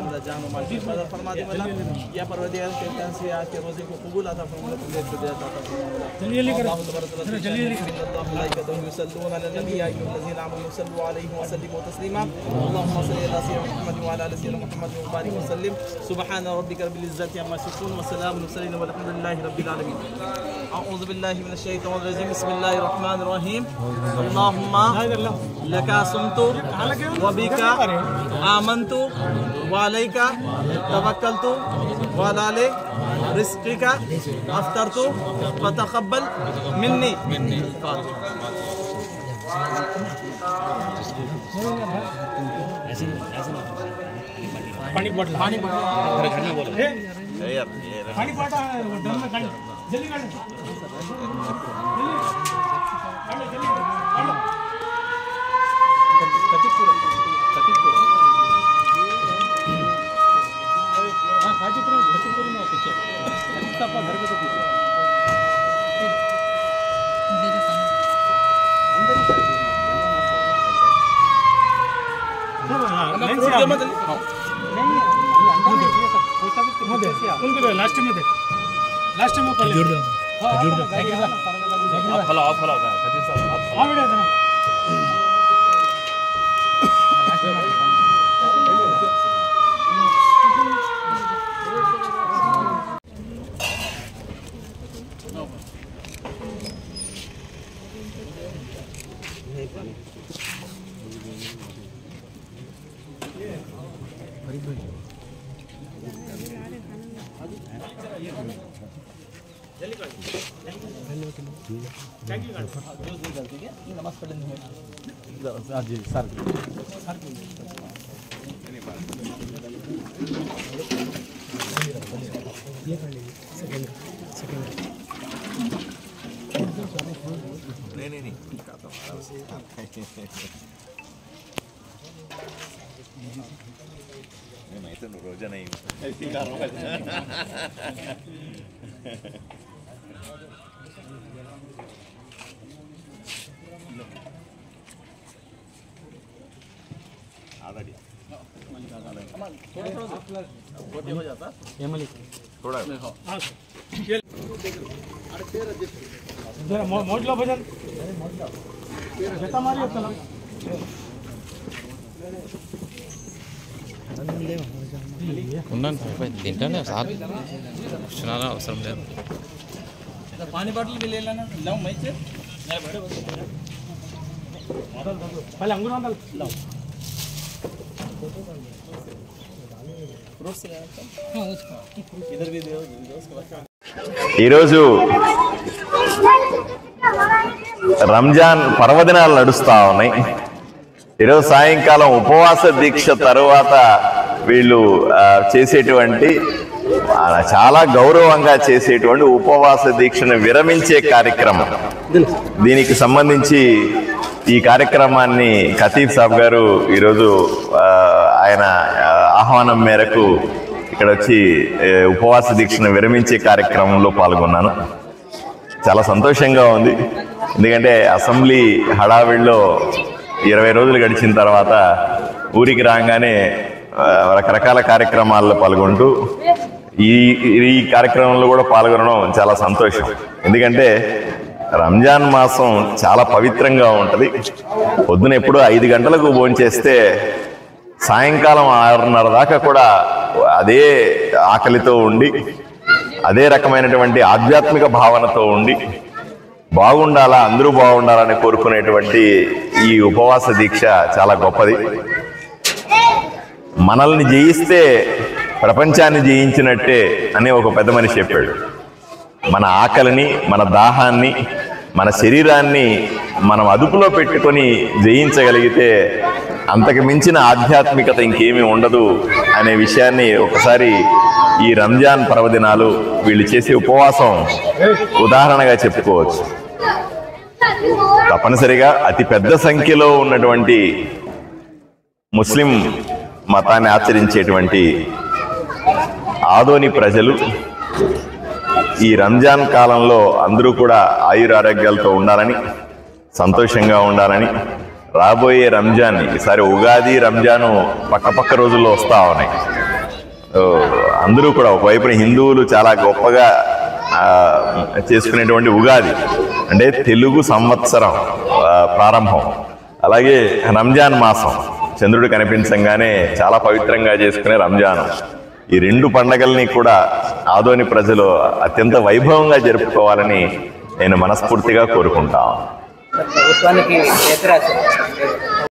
हमदा जान व माल की हिफाजत फरमा दे मौला। या परवरदिगार कहते हैं से आज के रोज़े को कबूल अता फरमा दे, तुझे खुद अता फरमा। जल्दी जल्दी करो, जल्दी जल्दी करो। अल्लाह मलाइकतहु युसल्लूना अला नबी या अय्युहल्लज़ीना आमनू सल्लु अलैहि व सल्लिमू तस्लीमा। अल्लाहुम्मा सल्लि अला सय्यिदिना मुहम्मद व अला आलि सय्यिदिना मुहम्मद व बारिक व सल्लिम। सुब्हान रब्बिका रब्बिल इज़्ज़ति अम्मा यसिफून व सलामुन अलल मुरसलीन वल्हम्दुलिल्लाहि रब्बिल आलमीन। अऊज़ु बिल्लाहि मिनश शैतानिर रजीम। बिस्मिल्लाहिर रहमानिर रहीम। अल्लाहुम्मा लका सुमतु व बिका आमन्तु व अलैका तवक्कलतु व अला रिज़्क़िका अफ़्तरतु फ़तक़ब्बल मिन्नी। पानी बोतल घर में बोलो यार, पानी बोतल ड्रम में काट, जल्दी काट, लास्ट में खजूर दो, खजूर दो। आप खलाओ खजूर साहब आप खलाओ बेटा जरा। नमाज पढ़ लेंगे जी सर। ये कर लीजिए सेकंड नहीं मैं तो रोजा नहीं हो जाता थोड़ा मोटला भजन తింటానే సార్ క్షణాలు అవసరం లేదు. पानी बॉटल भी ले लेना। लाओ मैं से पहले अंगूर डाल लाओ फ्रूट से इधर भी दे ఈరోజు రంజాన్ పర్వదినాలు నడుస్తూ ఉన్నాయి. ఈరోజు సాయంకాలం ఉపవాస దీక్ష తరువాత వీళ్ళు చేసేటువంటి చాలా గౌరవంగా చేసేటువంటి ఉపవాస దీక్షను విరమించే కార్యక్రమం. దీనికి సంబంధించి ఈ కార్యక్రమాన్ని ఖతీబ్ సాబ్ గారు ఈరోజు ఆయన ఆహ్వానం మేరకు ఇక్కడ వచ్చి ఉపవాస దీక్షను విరమించే కార్యక్రమంలో పాల్గొన్నాను. చాలా సంతోషంగా ఉంది. ఎందుకంటే అసెంబ్లీ హడావిడిలో 20 రోజులు గడిచిన తర్వాత ఊరికి రాగానే రకరకాల కార్యక్రమాల్లో పాల్గొంటూ ఈ కార్యక్రమంలో కూడా పాల్గొనడం చాలా సంతోషం. ఎందుకంటే రంజాన్ మాసం చాలా పవిత్రంగా ఉంటుంది. పొద్దున ఎప్పుడో 5 గంటలకు భోంచేస్తే సాయంకాలం 6:30 దాకా కూడా అదే ఆకలితో ఉండి అదే రకమైనటువంటి ఆధ్యాత్మిక భావనతో ఉండి బాగుండాలా, అందరూ బాగుండాలని కోరుకునేటువంటి ఈ ఉపవాస దీక్ష చాలా గొప్పది. మనల్ని జయిస్తే ప్రపంచాన్ని జయించినట్టే అని ఒక పెద్ద మనిషి చెప్పాడు. మన ఆకలిని, మన దాహాన్ని, మన శరీరాన్ని మనం అదుపులో పెట్టుకొని జయించగలిగితే అంతకు మించిన ఆధ్యాత్మికత ఇంకేమీ ఉండదు అనే విషయాన్ని ఒకసారి ఈ రంజాన్ పర్వదినాలు వీళ్ళు చేసే ఉపవాసం ఉదాహరణగా చెప్పుకోవచ్చు. తప్పనిసరిగా అతి పెద్ద సంఖ్యలో ఉన్నటువంటి ముస్లిం మతాన్ని ఆచరించేటువంటి ఆదోని ప్రజలు ఈ రంజాన్ కాలంలో అందరూ కూడా ఆయురారోగ్యాలతో ఉండాలని, సంతోషంగా ఉండాలని, రాబోయే రంజాన్, ఈసారి ఉగాది రంజాను పక్క రోజుల్లో వస్తూ ఉన్నాయి. అందరూ కూడా ఒకవైపున హిందువులు చాలా గొప్పగా చేసుకునేటువంటి ఉగాది అంటే తెలుగు సంవత్సరం ప్రారంభం. అలాగే రంజాన్ మాసం చంద్రుడు కనిపించంగానే చాలా పవిత్రంగా చేసుకునే రంజాన్. ఈ రెండు పండగల్ని కూడా ఆదోని ప్రజలు అత్యంత వైభవంగా జరుపుకోవాలని నేను మనస్ఫూర్తిగా కోరుకుంటాను. ప్రభుత్వానికి